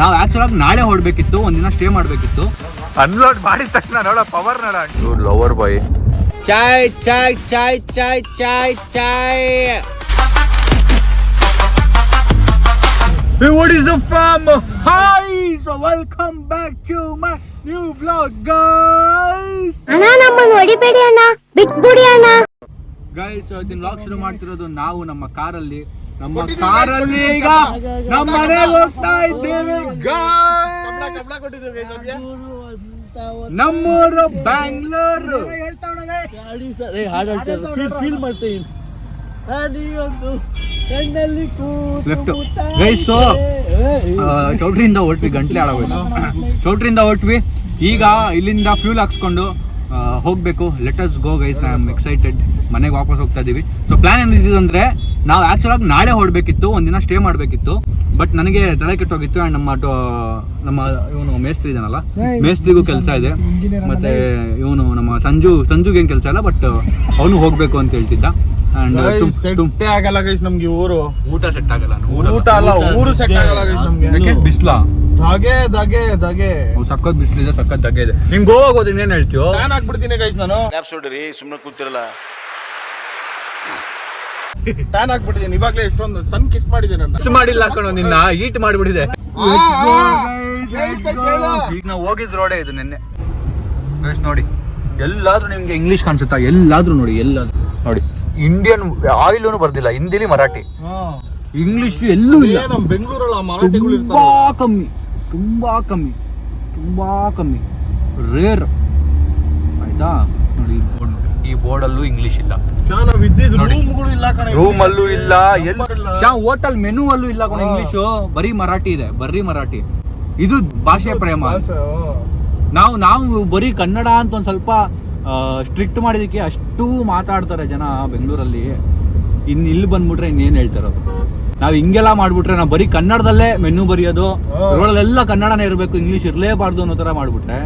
ನಾವು ಆಕ್ಚುಲಾಗಿ ನಾಳೆ ಹೊರಡ್ಬೇಕಿತ್ತು, ಒಂದಿನ ಸ್ಟೇ ಮಾಡಬೇಕಿತ್ತು. ಅನ್ಲೋಡ್ ಮಾಡಿದ ತಕ್ಷಣ ನೋಡ ಪವರ್ ನೋಡ. Lover boy chai chai chai chai chai chai. Hey, what is the fam? Hi, so welcome back to my new vlog, guys. ಅಣ್ಣ ನಮ್ಮನ್ನು ಹೊಡಿಬೇಡಿ ಅಣ್ಣ, ಬಿಟ್ಬಿಡಿ ಅಣ್ಣ. Guys, ಇವತ್ತಿನ vlog ಶುರು ಮಾಡ್ತಿರೋದು ನಾವು ನಮ್ಮ ಕಾರಲ್ಲಿ. ಈಗ ನಮ್ಮ ಮನೆಗೆ ಹೋಗ್ತಾ ಇದ್ದೇವೆ guys. ನಮ್ಮೂರು ಬ್ಯಾಂಗ್ಳೂರು. ಫೀಲ್ ಮಾಡ್ತೀನಿ ಚೌಟ್ರಿಯಿಂದ ಹೊರಟ್ವಿ, ಗಂಟ್ಲೆ ಆಡೋದು. ಚೌಟ್ರಿಯಿಂದ ಹೊರಟ್ವಿ, ಈಗ ಇಲ್ಲಿಂದ ಫ್ಯೂಲ್ ಹಾಕ್ಸ್ಕೊಂಡು ಹೋಗ್ಬೇಕು. Let us go guys, I am excited. ಮನೆಗೆ ವಾಪಸ್ ಹೋಗ್ತಾ ಇದೀವಿ. ಸೊ ಪ್ಲಾನ್ ಏನಿದೆ ಅಂದ್ರೆ, ನಾವು ಆಕ್ಚುಲಾಗಿ ನಾಳೆ ಹೊರಡ್ಬೇಕಿತ್ತು, ಒಂದಿನ ಸ್ಟೇ ಮಾಡಬೇಕಿತ್ತು. ಬಟ್ ನನಗೆ ತಲೆ ಕೆಟ್ಟೋಗಿತ್ತು. ಆ್ಯಂಡ್ ನಮ್ಮ ಇವನು ಮೇಸ್ತ್ರಿ ಇದಾನಲ್ಲ, ಮೇಸ್ತ್ರಿಗೂ ಕೆಲಸ ಇದೆ. ಮತ್ತೆ ಇವನು ನಮ್ಮ ಸಂಜುಗೆ ಏನು ಕೆಲಸ ಇಲ್ಲ, ಬಟ್ ಅವನು ಹೋಗ್ಬೇಕು ಅಂತ ಹೇಳ್ತಿದ್ದ. ಸೆಟ್ಟೇ ಆಗಲ್ಲ ಗೈಸ್ ನಮ್ಗೆ. ಊಟ ಸೆಟ್ ಆಗಲ್ಲ, ಊಟ ಅಲ್ಲ ಊರು ಸೆಟ್ ಆಗಲ್ಲ ಗೈಸ್ ನಮ್ಗೆ. ಬಿಸ್ಲಾ ಧಗೆ ಸಖತ್ ಬಿಸ್ಲಿದೆ, ಸಖತ್ ಧಗೆ ಇದೆ. ನಿಮ್ ಗೋವಾಗ ಹೋದ್ರೆ ಏನ್ ಹೇಳ್ತೀಯೋ? ಪ್ಲಾನ್ ಹಾಕ್ಬಿಡ್ತೀನಿ ಗೈಸ್ ನಾನು. ಸುಮ್ಮನೆ ಕೂತಿರಲ್ಲ, ಟ್ಯಾನ್ ಹಾಕ್ಬಿಟ್ಟಿದ್ದೀನಿ. ಇವಾಗಲೇ ಎಷ್ಟೊಂದು ಸನ್ ಕಿಸ್ ಮಾಡಿದ್ದೀನಿ ನಾನು. ಕಿಸ್ ಮಾಡಿಲ್ಲ ಕಣೋ, ನಿನ್ನ ಈಟ್ ಮಾಡಿಬಿಟ್ಟಿದೆ. ಈಗ ನಾವು ಹೋಗಿದ್ ರೋಡೇ ಇದು ನಿನ್ನೆ. ನೋಡಿ, ಎಲ್ಲಾದ್ರೂ ನಿಮ್ಗೆ ಇಂಗ್ಲಿಷ್ ಕಾಣಿಸುತ್ತಾ? ಎಲ್ಲಾದ್ರೂ ನೋಡಿ, ನೋಡಿ ಇಂಡಿಯನ್ ಆಯಿಲ್ ಬರ್ದಿಲ್ಲ, ಹಿಂದಿಲಿ ಮರಾಠಿ, ಇಂಗ್ಲಿಷ್ ಎಲ್ಲೂ ಇಲ್ಲ. ನಮ್ಮ ಬೆಂಗಳೂರಲ್ಲಿ ಮರಾಠಿಗಳು ತುಂಬಾ ಕಮ್ಮಿ, ರೇರ್. ಆಯ್ತಾ? ನೋಡಿ ಈ ಬೋರ್ಡಲ್ಲೂ ಇಂಗ್ಲಿಷ್ ಇಲ್ಲ, ರೂಮ್ ಅಲ್ಲೂ ಇಲ್ಲ, ಹೋಟೆಲ್ ಮೆನು ಅಲ್ಲೂ ಇಲ್ಲ ಕಣ ಇಂಗ್ಲಿಷು. ಬರೀ ಮರಾಠಿ ಇದೆ, ಮರಾಠಿ. ಇದು ಭಾಷೆ ಪ್ರೇಮ. ನಾವು ಬರೀ ಕನ್ನಡ ಅಂತ ಒಂದ್ ಸ್ವಲ್ಪ ಸ್ಟ್ರಿಕ್ಟ್ ಮಾಡಿದಕ್ಕೆ ಅಷ್ಟು ಮಾತಾಡ್ತಾರೆ ಜನ ಬೆಂಗಳೂರಲ್ಲಿ. ಇಲ್ಲಿ ಬಂದ್ಬಿಟ್ರೆ ಇನ್ನೇನು ಹೇಳ್ತಾರೋ. ನಾವು ಹಿಂಗೆಲ್ಲ ಮಾಡ್ಬಿಟ್ರೆ, ನಾವು ಬರೀ ಕನ್ನಡದಲ್ಲೇ ಮೆನು ಬರೆಯೋದು, ರೋಡಲ್ಲೆಲ್ಲ ಕನ್ನಡನೇ ಇರಬೇಕು, ಇಂಗ್ಲಿಷ್ ಇರಲೇಬಾರ್ದು ಅನ್ನೋ ಥರ ಮಾಡ್ಬಿಟ್ರೆ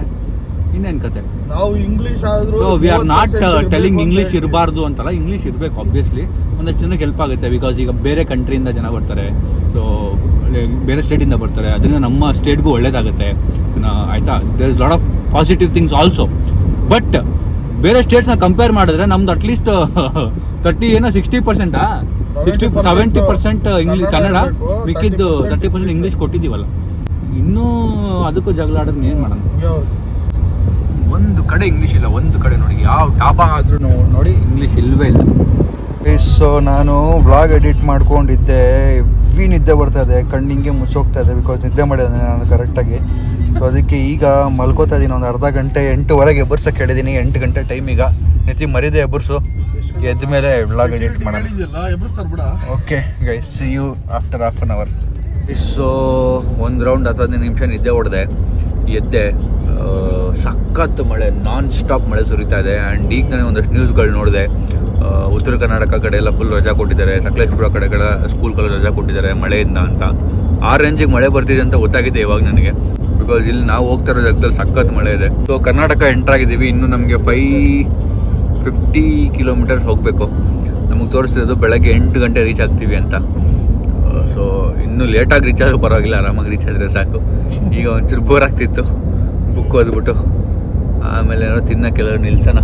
ಇನ್ನೇನ್ ಕತೆ. ನಾವು English we are not telling English ಇರಬಾರ್ದು ಅಂತಲ್ಲ, ಇಂಗ್ಲಿಷ್ ಇರಬೇಕು ಆಬ್ವಿಯಸ್ಲಿ. ಒಂದಷ್ಟು ಜನಕ್ಕೆ ಹೆಲ್ಪ್ ಆಗುತ್ತೆ. ಬಿಕಾಸ್ ಈಗ ಬೇರೆ ಕಂಟ್ರಿಯಿಂದ ಜನ ಬರ್ತಾರೆ, ಸೊ ಬೇರೆ ಸ್ಟೇಟಿಂದ ಬರ್ತಾರೆ, ಅದರಿಂದ ನಮ್ಮ ಸ್ಟೇಟ್ಗೂ ಒಳ್ಳೇದಾಗುತ್ತೆ. ಆಯ್ತಾ? There is lot of positive things also. But ಬೇರೆ ಸ್ಟೇಟ್ಸ್ನ ಕಂಪೇರ್ ಮಾಡಿದ್ರೆ ನಮ್ದು ಅಟ್ಲೀಸ್ಟ್ 60% 70% ಇಂಗ್ಲಿಷ್ ಕನ್ನಡ, ಮಿಕ್ಕಿದ್ದು 30% ಇಂಗ್ಲಿಷ್ ಕೊಟ್ಟಿದ್ದೀವಲ್ಲ. ಇನ್ನೂ ಅದಕ್ಕೂ ಜಗಳ ಆಡಿದ್ರೆ ಏನು ಮಾಡೋಣ? ಒಂದು ಕಡೆ ಇಂಗ್ಲಿಷ್ ಇಲ್ಲ, ಒಂದು ಕಡೆ ನೋಡಿ, ಯಾವ ಡಾಬಾ ಆದ್ರೂ ನೋಡಿ ಇಂಗ್ಲಿಷ್ ಇಲ್ಲವೇ ಇಲ್ಲ. ಸೊ ನಾನು ವ್ಲಾಗ್ ಎಡಿಟ್ ಮಾಡ್ಕೊಂಡಿದ್ದೆ, ಹೆವಿ ನಿದ್ದೆ ಬರ್ತಾ ಇದೆ, ಕಣ್ಣಿಂಗೆ ಮುಚ್ಚೋಗ್ತಾ ಇದೆ. ಬಿಕಾಸ್ ನಿದ್ದೆ ಮಾಡಿದೆ ನಾನು ಕರೆಕ್ಟಾಗಿ. ಸೊ ಅದಕ್ಕೆ ಈಗ ಮಲ್ಕೋತಾ ಇದ್ದೀನಿ. ಒಂದು ಅರ್ಧ ಗಂಟೆ, 8:15 ಎಬ್ಬರ್ಸಕ್ಕೆ ಹೇಳಿದ್ದೀನಿ. 8 ಗಂಟೆ ಟೈಮ್ ಈಗ. ನಿತಿ ಮರಿದೆ ಎಬ್ಬರ್ಸು, ಎದ್ದ ಮೇಲೆ ವ್ಲಾಗ್ ಎಡಿಟ್ ಮಾಡೋಣ. Okay guys, see you after half an hour. So ಒಂದು ರೌಂಡ್ 15 ನಿಮಿಷ ನಿದ್ದೆ ಹೊಡೆದೆ, ಎದ್ದೆ. ಸಖತ್ ಮಳೆ, ನಾನ್ ಸ್ಟಾಪ್ ಮಳೆ ಸುರಿತಾ ಇದೆ. ಆ್ಯಂಡ್ ಈಗ ನಾನು ಒಂದಷ್ಟು ನ್ಯೂಸ್ಗಳು ನೋಡಿದೆ. ಉತ್ತರ ಕರ್ನಾಟಕ ಕಡೆ ಎಲ್ಲ ಫುಲ್ ರಜಾ ಕೊಟ್ಟಿದ್ದಾರೆ, ಸಕಲೇಶ್ಪುರ ಕಡೆಗಳ ಸ್ಕೂಲ್ಗಳು ರಜಾ ಕೊಟ್ಟಿದ್ದಾರೆ ಮಳೆಯಿಂದ ಅಂತ. ಆ ರೇಂಜಿಗೆ ಮಳೆ ಬರ್ತಿದೆ ಅಂತ ಗೊತ್ತಾಗಿದೆ ಇವಾಗ ನನಗೆ. ಬಿಕಾಸ್ ಇಲ್ಲಿ ನಾವು ಹೋಗ್ತಾ ಇರೋ ಜಾಗದಲ್ಲಿ ಸಖತ್ ಮಳೆ ಇದೆ. ಸೊ ಕರ್ನಾಟಕ ಎಂಟ್ರಾಗಿದ್ದೀವಿ. ಇನ್ನು ನಮಗೆ 550 ಕಿಲೋಮೀಟರ್ಸ್ ಹೋಗಬೇಕು. ನಮಗೆ ತೋರಿಸ್ತಿರೋದು ಬೆಳಗ್ಗೆ 8 ಗಂಟೆ ರೀಚ್ ಆಗ್ತೀವಿ ಅಂತ. ಸೊ ಇನ್ನೂ ಲೇಟಾಗಿ ರೀಚ್ ಆದರೂ ಪರವಾಗಿಲ್ಲ, ಆರಾಮಾಗಿ ರೀಚ್ ಆದರೆ ಸಾಕು. ಈಗ ಒಂಚೂರು ಬೋರ್ ಆಗ್ತಿತ್ತು, ಬುಕ್ ಓದ್ಬಿಟ್ಟು ಆಮೇಲೆ ಏನೋ ತಿನ್ನೋಕ್ಕೆಲ್ಲ ನಿಲ್ಸೋಣ.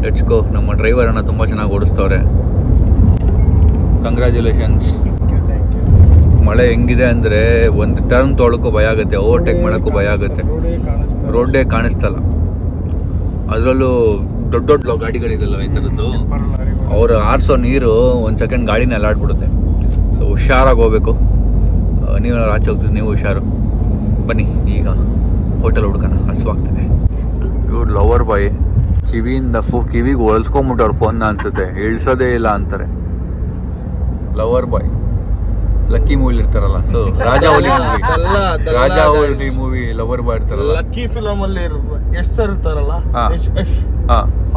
Let's go. ನಮ್ಮ ಡ್ರೈವರನ್ನು ತುಂಬ ಚೆನ್ನಾಗಿ ಓಡಿಸ್ತವ್ರೆ. ಕಂಗ್ರ್ಯಾಚುಲೇಷನ್ಸ್. ಮಳೆ ಹೆಂಗಿದೆ ಅಂದರೆ ಒಂದು ಟರ್ನ್ ತೊಗೊಳಕ್ಕೂ ಭಯ ಆಗುತ್ತೆ, ಓವರ್ಟೇಕ್ ಮಾಡೋಕ್ಕೂ ಭಯ ಆಗುತ್ತೆ. ರೋಡೇ ಕಾಣಿಸ್ತಲ್ಲ. ಅದರಲ್ಲೂ ದೊಡ್ಡ ಗಾಡಿಗಳಿದೆಲ್ಲ ಈ ಥರದ್ದು, ಅವರು ಆರಿಸೋ ನೀರು ಒಂದು ಸೆಕೆಂಡ್ ಗಾಡಿನ ಅಲ್ಲಾಡ್ಬಿಡುತ್ತೆ. ಸೊ ಹುಷಾರಾಗಿ ಹೋಗ್ಬೇಕು. ನೀವು ಆಚೆ ಹೋಗ್ತೀವಿ, ನೀವು ಹುಷಾರು. ಬನ್ನಿ ಈಗ ಹೋಟೆಲ್ ಹುಡ್ಕೋಣ, ಹಸುವಾಗ್ತಿದೆ. ಇವ್ರು ಲವರ್ ಬಾಯ್ ಕಿವಿಯಿಂದ ಕಿವಿಗೆ ಹೊಲ್ಸ್ಕೊಂಬಿಟ್ಟು ಅವ್ರ ಫೋನ್ನ ಅನ್ಸುತ್ತೆ, ಇಳಿಸೋದೇ ಇಲ್ಲ ಅಂತಾರೆ. ಲವರ್ ಬಾಯ್ ಲಕ್ಕಿ ಮೂವಿ ಇರ್ತಾರಲ್ಲ, so Rajavali movie lover boy ಇರ್ತಾರಲ್ಲ, ಲಕ್ಕಿ ಫಿಲಮ್ ಅಲ್ಲಿ ಯಶ್ ಸರ್ ಇರ್ತಾರಲ್ಲ,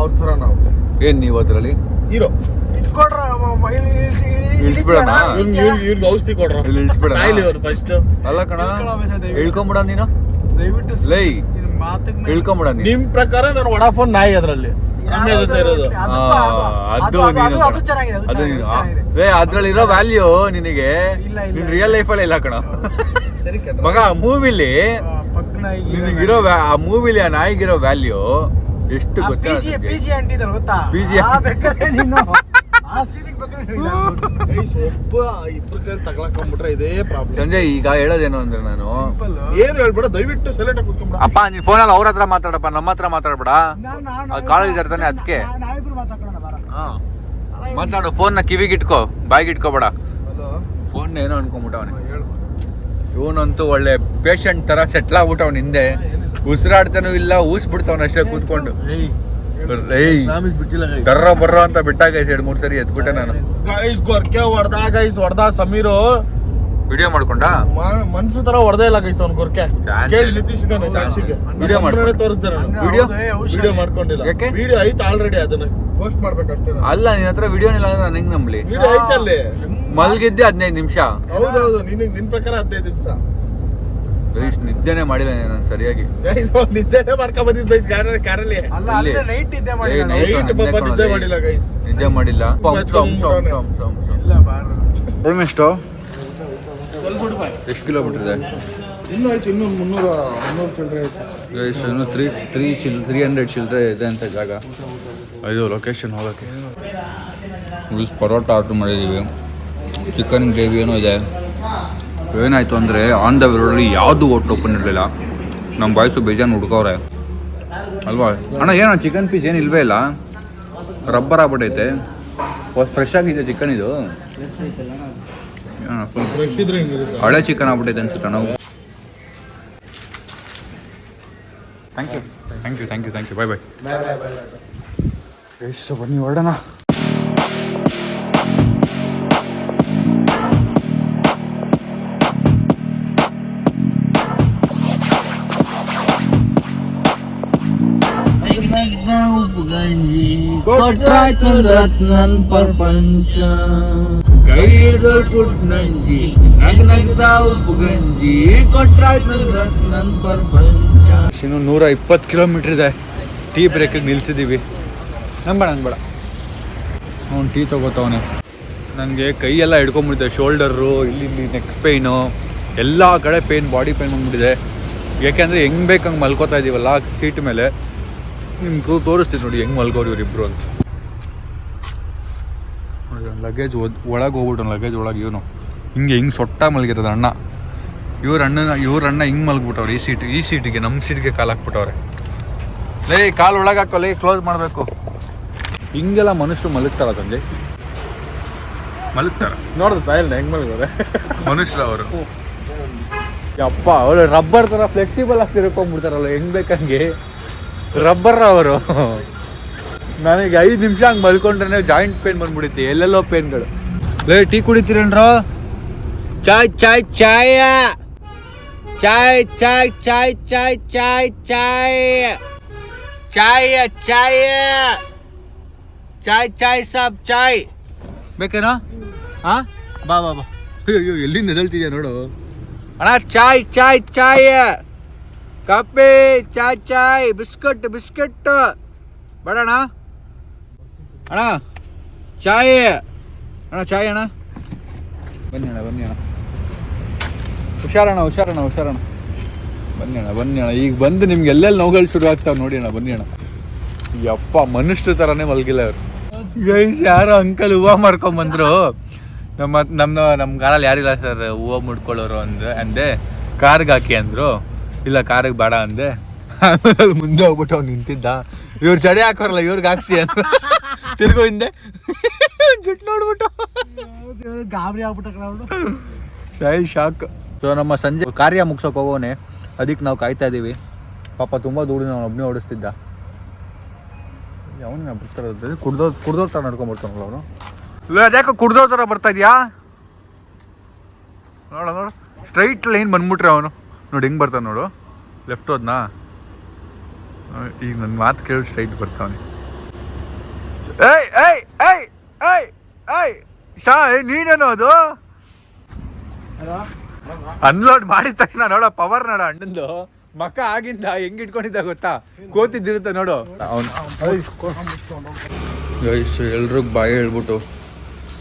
ಅವ್ರ ತರ ನಾವು. ಏನ್ ನೀವು ಅದ್ರಲ್ಲಿ ಹೀರೋ? ಇಳಿಸ್ಬಿಡೋಣ, ಇವ್ರಿಗೆ ಔಷಧಿ ಕೊಡ್ರ, ಇಳಿಸ್ಬಿಡೋಣ ಫಸ್ಟ್. ಅಲ್ಲ ಕಣ, ಇಳ್ಕೊಂಬಿಡ ನೀನು. ದಯವಿಟ್ಟು ಲೈ ಇಳ್ಕೊಂಬಿಡ ನಿಮ್ ಪ್ರಕಾರ ನಾನು ವಡಾಫೋನ್ ನಾಯಿ ಅದ್ರಲ್ಲಿ ಅದ್ರಲ್ಲಿರೋ ವ್ಯಾಲ್ಯೂ ನಿನಗೆ ರಿಯಲ್ ಲೈಫಲ್ಲಿ ಇಲ್ಲ ಕಣ ಮಗ. ಮೂವಿಲಿ ನಿನಗಿರೋ ಆ ಮೂವಿಲಿ ಆ ನಾಯಿಗಿರೋ ವ್ಯಾಲ್ಯೂ ಎಷ್ಟು ಗೊತ್ತಾ? ಸಂಜಯ್ ಈಗ ಹೇಳೋದೇನು ಅಂದ್ರೆ ನಾನು ಏನು ಹೇಳ್ಬೇಡ, ದಯವಿಟ್ಟು ಸೈಲೆಂಟ್ ಆಗಿ ಕೂತ್ಕೊಂಡ್ಬಿಡ. ಅಪ್ಪ ನೀನ್ ಫೋನಲ್ಲಿ ಅವ್ರ ಹತ್ರ ಮಾತಾಡಪ್ಪ, ನಮ್ಮ ಹತ್ರ ಮಾತಾಡ್ಬೇಡ. ಕಾಲೇಜ್ ಇರ್ತಾನೆ ಅದಕ್ಕೆ ಮಾತಾಡು. ಫೋನ್ನ ಕಿವಿಗೆ ಇಟ್ಕೋ, ಬಾಯಿಗೆ ಇಟ್ಕೋಬೇಡ. ಫೋನ್ ಏನೋ ಅನ್ಕೊಂಬಿಟ್ಟವನೆ ಇವನಂತೂ. ಒಳ್ಳೆ ಪೇಷಂಟ್ ತರ ಸೆಟ್ಲ್ ಆಗ್ಬಿಟ್ಟವನ್ ಹಿಂದೆ. ಉಸಿರಾಡ್ತಾನೂ ಇಲ್ಲ, ಊಸ್ಬಿಡ್ತಾವನ ಅಷ್ಟೇ ಕೂತ್ಕೊಂಡು. ಕರ್ರ ಬರ್ರ ಅಂತ ಬಿಟ್ಟಾಗ 2-3 ಸರಿ ಎದ್ಬಿಟ್ಟೆ ನಾನು. ಗೊರ್ಕೆ ಹೊಡ್ದ ಸಮೀರು ವಿಡಿಯೋ ಮಾಡ್ಕೊಂಡ ಮನ್ಸು ತರ ಹೊಡೆದೇ ಇಲ್ಲ ಗೈಸ್ ಅವ್ನು ಗೊರ್ಕೆ. ಕೇಳಿ ನಿತೀಶ್ ಇದ್ದಾನೆ ಸಾಕ್ಷಿಗೆ. ವಿಡಿಯೋ ಮಾಡ್ಕೊಂಡು ತೋರಿಸ್ತಾನೆ. ವಿಡಿಯೋ ಮಾಡ್ಕೊಂಡಿಲ್ಲ. ವಿಡಿಯೋ ಐತೆ ಆಲ್ರೆಡಿ, ಅದನ್ನ ಪೋಸ್ಟ್ ಮಾಡ್ಬೇಕಷ್ಟೇ. ಅಲ್ಲ ನಿನ್ನ ಹತ್ರ ವಿಡಿಯೋ ಇಲ್ಲ ಅಂದ್ರೆ ನಾನು ಹೆಂಗ್ ನಂಬ್ಲಿ? ವಿಡಿಯೋ ಐತಲ್ಲಿ. ಮಲ್ಗಿದ್ದೆ 15 ನಿಮಿಷ. ಹೌದೌದು, ನಿನ್ ಪ್ರಕಾರ 15 ನಿಮಿಷ. ನಿದ್ದೆನೆ ಮಾಡಿಲ್ಲ ನಾನು ಸರಿಯಾಗಿ. ನಿದ್ದೆನೆ ಮಾಡ್ಕೊಂಡ್ ಬಂದಿದ್ದು ಕಾರಲ್ಲಿ. ನಿದ್ದೆ ಮಾಡಿಲ್ಲ ಗೈಸ್, ನಿದ್ದೆ ಮಾಡಿಲ್ಲ. ಟೈಮ್ ಎಷ್ಟು ಕಿಲೋಮೀಟರ್ ಇದೆ? ಇನ್ನೂ ಆಯ್ತು, ಇನ್ನೂ 300 ಚಿಲ್ಲರೆ ಆಯ್ತು. ಇನ್ನು 300 ಚಿಲ್ಲರೆ ಇದೆ ಅಂತ ಜಾಗ. ಇದು ಲೊಕೇಶನ್ ಹೋಗೋಕ್ಕೆ. ಪರೋಟ ಆರ್ಡ್ರ್ ಮಾಡಿದ್ದೀವಿ, ಚಿಕನ್ ಗ್ರೇವಿ ಏನೋ ಇದೆ. ಏನಾಯಿತು ಅಂದರೆ ಆನ್ ದ ರೋಡಲ್ಲಿ ಯಾವುದು ಹೋಟ್ಲ್ ಓಪನ್ ಇರಲಿಲ್ಲ. ನಮ್ಮ ಬಾಯ್ಸು ಬೇಜಾನು ಹುಡ್ಕವ್ರೆ ಅಲ್ವಾ ಅಣ್ಣ? ಏನೋ ಚಿಕನ್ ಪೀಸ್ ಏನು ಇಲ್ವೇ ಇಲ್ಲ, ರಬ್ಬರ್ ಆಗ್ಬಿಟ್ಟೈತೆ. ಫ್ರೆಶ್ ಆಗಿದೆ ಚಿಕನ್ ಇದು. ಹಳೆ ಚಿಕನ್ ಆಗ್ಬಿಟ್ಟೈತೆ ಅನ್ಸುತ್ತೆ ನಾವು. Thank you. ಬಾಯ್ ಎಷ್ಟು ಬನ್ನಿ ಹೊರಡೋಣ. ಇನ್ನು 120 ಕಿಲೋಮೀಟರ್ ಇದೆ. ಟೀ ಬ್ರೇಕಿಗೆ ನಿಲ್ಸಿದ್ದೀವಿ. ನಂಬೇಡ ಅವ್ನು ಟೀ ತೊಗೋತವನೆ. ನನಗೆ ಕೈಯೆಲ್ಲ ಹಿಡ್ಕೊಂಬಿಟ್ಟಿದೆ, ಶೋಲ್ಡರು, ಇಲ್ಲಿ ನೆಕ್ ಪೇಯ್ನು, ಎಲ್ಲ ಕಡೆ ಪೇಯ್ನ್, ಬಾಡಿ ಪೇಯ್ನ್ ಬಂದ್ಬಿಟ್ಟಿದೆ. ಯಾಕೆಂದರೆ ಹೆಂಗೆ ಬೇಕಂಗೆ ಮಲ್ಕೋತಾ ಇದ್ದೀವಲ್ಲ ಸೀಟ್ ಮೇಲೆ. ನಿಮ್ಗೆ ತೋರಿಸ್ತೀನಿ ನೋಡಿ ಹೆಂಗೆ ಮಲ್ಕೋರು ಇವರಿಬ್ಬರು ಅಂತ. ಲಗೇಜ್ ಒಳಗೆ ಹೋಗ್ಬಿಟ್ಟು ಲಗೇಜ್ ಒಳಗೆ ಇವನು ಹಿಂಗೆ ಸೊಟ್ಟ ಮಲಗಿರೋದು ಅಣ್ಣ. ಇವ್ರ ಅಣ್ಣ ಹಿಂಗೆ ಮಲಗ್ಬಿಟ್ಟವ್ರೆ ಈ ಸೀಟಿಗೆ, ನಮ್ಮ ಸೀಟಿಗೆ ಕಾಲು ಹಾಕ್ಬಿಟ್ಟವ್ರೆ. ಕಾಲು ಒಳಗೆ ಹಾಕೋ, ಕ್ಲೋಸ್ ಮಾಡಬೇಕು. ಹಿಂಗೆಲ್ಲ ಮನುಷ್ಯರು ಮಲಗ್ತಾರ ತಂದೆ, ಮಲಗ್ತಾರ ನೋಡ್ದು ತಾಯಿಲ್ಲ ಹೆಂಗೆ ಮಲಗಿದ್ರೆ ಮನುಷ್ಯರು ಅವರು. ಯಪ್ಪ ಅವಳು ರಬ್ಬರ್ ಥರ ಫ್ಲೆಕ್ಸಿಬಲ್ ಆಗಿ ತಿರ್ಕೊಂಡ್ಬಿಡ್ತಾರಲ್ಲ ಹೆಂಗೆ ಬೇಕಂಗೆ. ರಬ್ಬರ್ ಅವರು. ನನಗೆ 5 ನಿಮಿಷ ಹಂಗೆ ಮಲ್ಕೊಂಡ್ರೆ ಜಾಯಿಂಟ್ ಪೇನ್ ಬಂದ್ಬಿಡುತ್ತೆ, ಎಲ್ಲೆಲ್ಲೋ ಪೇನ್ಗಳು. ಟೀ ಕುಡಿತೀರೇನ್ರೋ? ಚಾಯ್ ಚಾಯ್ ಚಾಯ ಚಾಯ್ ಚಾಯ್ ಚಾಯ್ ಚಾಯ್ ಚಾಯ್ ಚಾಯ್ ಚಾಯ್ ಚಾಯ್ ಚಾಯ್ ಚಾಯ್ ಸಾಬ್ ಚಾಯ್ ಬೇಕೇನೋ? ಹಾಂ ಬಾ ಅಯ್ಯೋ ಎಲ್ಲಿಂದ ಎದಳ್ತಿದ್ಯಾ ನೋಡು ಅಣ್ಣ. ಚಾಯ್ ಚಾಯ್ ಚಾಯ್ ಕಾಫಿ ಚಾಯ್ ಬಿಸ್ಕೆಟ್ ಬೇಡಣ್ಣ. ಅಣ್ಣ ಚಾಯ್ ಅಣ್ಣ ಬನ್ನಿ ಅಣ್ಣ. ಹುಷಾರಣ್ಣ ಬನ್ನಿ ಅಣ್ಣ. ಈಗ ಬಂದು ನಿಮ್ಗೆ ಎಲ್ಲೆಲ್ಲಿ ನೋವುಗಳು ಶುರು ಆಗ್ತಾವೆ ನೋಡಿ ಅಣ್ಣ. ಬನ್ನಿ ಅಣ್ಣ. ಯಪ್ಪ ಮನುಷ್ಯರ ಥರನೇ ಮಲಗಿಲ್ಲ ಅವರು ಗೈಸ್. ಯಾರೋ ಅಂಕಲ್ ಹೂವು ಮಾರ್ಕೊಂಬಂದ್ರು. ನಮ್ಮ ಕಾರಲ್ಲಿ ಯಾರಿಲ್ಲ ಸರ್ ಹೂವು ಮುಡ್ಕೊಳ್ಳೋರು ಅಂದೆ. ಕಾರ್ಗೆ ಹಾಕಿ ಅಂದರು. ಇಲ್ಲ ಕಾರಿಗೆ ಬೇಡ ಅಂದೆ. ಆಮೇಲೆ ಮುಂದೆ ಹೋಗ್ಬಿಟ್ಟು ಅವ್ನು ನಿಂತಿದ್ದ. ಇವ್ರು ಚಡಿ ಹಾಕೋರಲ್ಲ ಇವ್ರಿಗೆ ಹಾಕ್ಸಿ ಅಂತ ತಿರ್ಗೋ ಹಿಂದೆ ಜುಟ್ಟು ನೋಡ್ಬಿಟ್ಟು ಗಾಬರಿ ಆಗ್ಬಿಟ್ಟ. ಶಾಕ್. ಸೊ ನಮ್ಮ ಸಂಜೆ ಕಾರ್ಯ ಮುಗ್ಸೋಕೆ ಹೋಗೋನೆ, ಅದಕ್ಕೆ ನಾವು ಕಾಯ್ತಾ ಇದ್ದೀವಿ. ಪಾಪ ತುಂಬ ದೂರ ನಾವು ಒಬ್ಬನೇ ಓಡಿಸ್ತಿದ್ದ. ಅವನು ಬರ್ತಾರೆ ಕುಡ್ದೋರ್ ಥರ ನಡ್ಕೊಂಡ್ಬರ್ತಾನಲ್ಲ ಅವನು. ಇಲ್ಲ ಅದ್ಯಾಕೆ ಕುಡ್ದೋರ್ ಥರ ಬರ್ತಾ ಇದೆಯಾ ನೋಡು. ಸ್ಟ್ರೈಟ್ ಲೈನ್ ಬಂದ್ಬಿಟ್ರೆ ಅವನು ನೋಡಿ ಹೆಂಗೆ ಬರ್ತಾನೆ ನೋಡು. ಲೆಫ್ಟ್ ಹೋದ್ನಾ, ಈಗ ನನ್ನ ಮಾತು ಕೇಳಿ ಸ್ಟ್ರೈಟ್ ಬರ್ತಾವನೆ. ನೀನೇನು ಅದು ಅನ್ಲೋಡ್ ಮಾಡಿದ ತಕ್ಷಣ ನೋಡ ಪವರ್ ನೋಡ ಅಣ್ಣಂದು ಮಕ್ಕ ಆಗಿಂದ ಹೆಂಗ್ ಇಟ್ಕೊಂಡಿದ್ದ ಗೊತ್ತಾ, ಕೋತಿದ್ದಿರುತ್ತೆ ನೋಡು ಅವನು. ಎಲ್ರಿಗೂ ಬಾಯಿ ಹೇಳ್ಬಿಟ್ಟು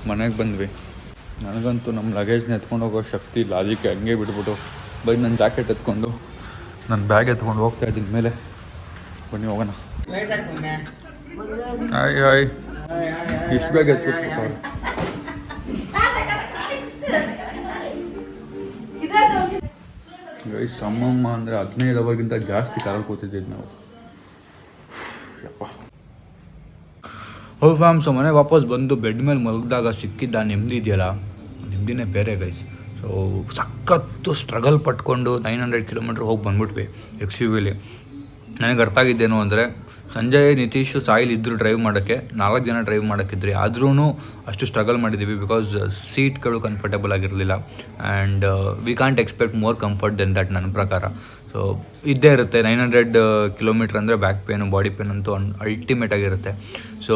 ಮನೆಗೆ ಬಂದ್ವಿ. ನನಗಂತೂ ನಮ್ಮ ಲಗೇಜ್ನ ಎತ್ಕೊಂಡು ಹೋಗೋ ಶಕ್ತಿ ಇಲ್ಲ, ಅದಕ್ಕೆ ಹಂಗೆ ಬಿಟ್ಬಿಟ್ಟು ಬೈ ನನ್ನ ಜಾಕೆಟ್ ಎತ್ಕೊಂಡು ನನ್ನ ಬ್ಯಾಗ್ ಎತ್ಕೊಂಡು ಹೋಗ್ತಾ ಇದ್ದೀನಿ ಮೇಲೆ. ಬನ್ನಿ ಹೋಗೋಣ. ಹಾಯ್ ಹಾಯ್, ಇಷ್ಟು ಬೇಗ ಎತ್ಬಿಟ್ಟು ಗೈಸ್, ಅಮ್ಮಮ್ಮ ಅಂದರೆ 15 ಅವರ್ಗಿಂತ ಜಾಸ್ತಿ ಕಾರಲ್ಲಿ ಕೂತಿದ್ದೀವಿ ನಾವು. ಸೊ ಮನೆಗೆ ವಾಪಸ್ ಬಂದು ಬೆಡ್ ಮೇಲೆ ಮಲಗಿದಾಗ ಸಿಕ್ಕಿದ್ದ ನೆಮ್ಮದಿ ಇದೆಯಲ್ಲ, ನೆಮ್ಮದಿನೇ ಬೇರೆ ಗೈಸ್. ಸೊ ಸಖತ್ತು ಸ್ಟ್ರಗಲ್ ಪಟ್ಕೊಂಡು 900 ಕಿಲೋಮೀಟ್ರ್ ಹೋಗಿ ಬಂದ್ಬಿಟ್ವಿ XUV-ಲಿ. ನನಗೆ ಅರ್ಥ ಆಗಿದ್ದೇನು ಅಂದರೆ, ಸಂಜಯ್, ನಿತೀಶು, ಸಾಯಿಲ್ ಇದ್ದರು ಡ್ರೈವ್ ಮಾಡೋಕ್ಕೆ, 4 ಜನ ಡ್ರೈವ್ ಮಾಡೋಕ್ಕಿದ್ರಿ. ಆದ್ರೂ ಅಷ್ಟು ಸ್ಟ್ರಗಲ್ ಮಾಡಿದ್ದೀವಿ ಬಿಕಾಸ್ ಸೀಟ್ಗಳು ಕಂಫರ್ಟಬಲ್ ಆಗಿರಲಿಲ್ಲ. And we can't expect more comfort than that ನನ್ನ ಪ್ರಕಾರ. ಸೊ ಇದ್ದೇ ಇರುತ್ತೆ 900 ಕಿಲೋಮೀಟ್ರ್ ಅಂದರೆ ಬ್ಯಾಕ್ ಪೇನು, ಬಾಡಿ ಪೇನ್ ಅಂತೂ ಅಲ್ಟಿಮೇಟ್ ಆಗಿರುತ್ತೆ. ಸೊ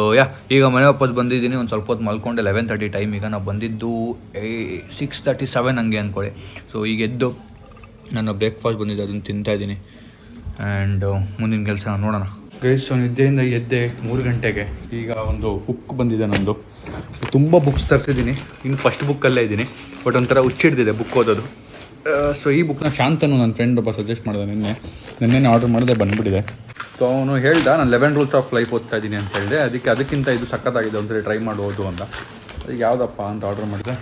ಈಗ ಮನೆ ವಾಪಸ್ ಬಂದಿದ್ದೀನಿ. ಒಂದು ಸ್ವಲ್ಪ ಹೊತ್ತು ಮಲ್ಕೊಂಡೆ. 11:30 ಟೈಮ್. ಈಗ ನಾವು ಬಂದಿದ್ದು 6:37 ಹಂಗೆ ಅಂದ್ಕೊಳ್ಳಿ. ಸೊ ಈಗ ಎದ್ದು ನಾನು ಬ್ರೇಕ್ಫಾಸ್ಟ್ ಬಂದಿದ್ದೆ, ಅದನ್ನು ತಿಂತಾಯಿದ್ದೀನಿ. ಆ್ಯಂಡ್ ಮುಂದಿನ ಕೆಲಸ ನೋಡೋಣ ಗೈಸ್. ಸೊ ನಿದ್ದೆಯಿಂದ ಎದ್ದೆ 3 ಗಂಟೆಗೆ. ಈಗ ಒಂದು ಬುಕ್ ಬಂದಿದೆ ನಂದು. ತುಂಬ ಬುಕ್ಸ್ ತರಿಸಿದ್ದೀನಿ. ಇನ್ನು ಫಸ್ಟ್ ಬುಕ್ಕಲ್ಲೇ ಇದ್ದೀನಿ. ಬಟ್ ಒಂಥರ ಹುಚ್ಚಿಡ್ದಿದೆ ಬುಕ್ ಓದೋದು. ಸೊ ಈ ಬುಕ್ನ ಶಾಂತನು ನನ್ನ ಫ್ರೆಂಡ್ ಒಬ್ಬ ಸಜೆಸ್ಟ್ ಮಾಡಿದೆ. ನಿನ್ನೆ ಆರ್ಡರ್ ಮಾಡಿದೆ, ಬಂದುಬಿಟ್ಟಿದೆ. ಸೊ ಅವನು ಹೇಳ್ದ ನಾನು 11 ರೂಲ್ಸ್ ಆಫ್ ಲೈಫ್ ಓದ್ತಾ ಇದ್ದೀನಿ ಅಂತ ಹೇಳಿದೆ. ಅದಕ್ಕಿಂತ ಇದು ಸಖತ್ತಾಗಿದೆ, ಒಂದ್ಸರಿ ಟ್ರೈ ಮಾಡ್ಬೋದು ಅಂತ. ಅದಕ್ಕೆ ಯಾವುದಪ್ಪ ಅಂತ ಆರ್ಡರ್ ಮಾಡಿದೆ.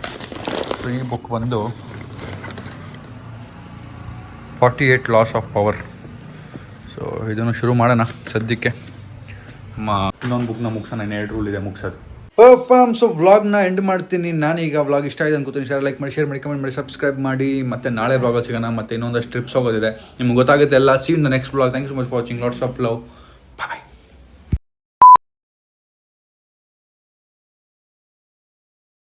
ಸೊ ಈ ಬುಕ್ ಬಂದು 48 ಲಾಸ್ ಆಫ್ ಪವರ್. ಸೊ ಇದನ್ನು ಶುರು ಮಾಡೋಣ ಸದ್ಯಕ್ಕೆ. ಇನ್ನೊಂದು ಬುಕ್ನ ಮುಗಿಸೋಣ, 2 ರೂಲ್ ಇದೆ ಮುಗಿಸೋದು. ಸೊ ವ್ಲಾಗ್ನ ಎಂಡ್ ಮಾಡ್ತೀನಿ. ನಾನೀಗ ವ್ಲಾಗ್ ಇಷ್ಟ ಆಗಿದೆ ಅನ್ಕೋತೀನಿ. ಲೈಕ್ ಮಾಡಿ, ಶೇರ್ ಮಾಡಿ, ಕಮೆಂಟ್ ಮಾಡಿ, ಸಬ್ಸ್ಕ್ರೈಬ್ ಮಾಡಿ. ಮತ್ತೆ ನಾಳೆ ವ್ಲಾಗಲ್ಲಿ ಸಿಗೋಣ. ಮತ್ತೆ ಇನ್ನೊಂದಷ್ಟು ಟ್ರಿಪ್ಸ್ ಹೋಗೋದಿದೆ, ನಿಮ್ಗೆ ಗೊತ್ತಾಗುತ್ತೆ ಎಲ್ಲ. See in the next vlog. Thank you so much for watching. Lots of love.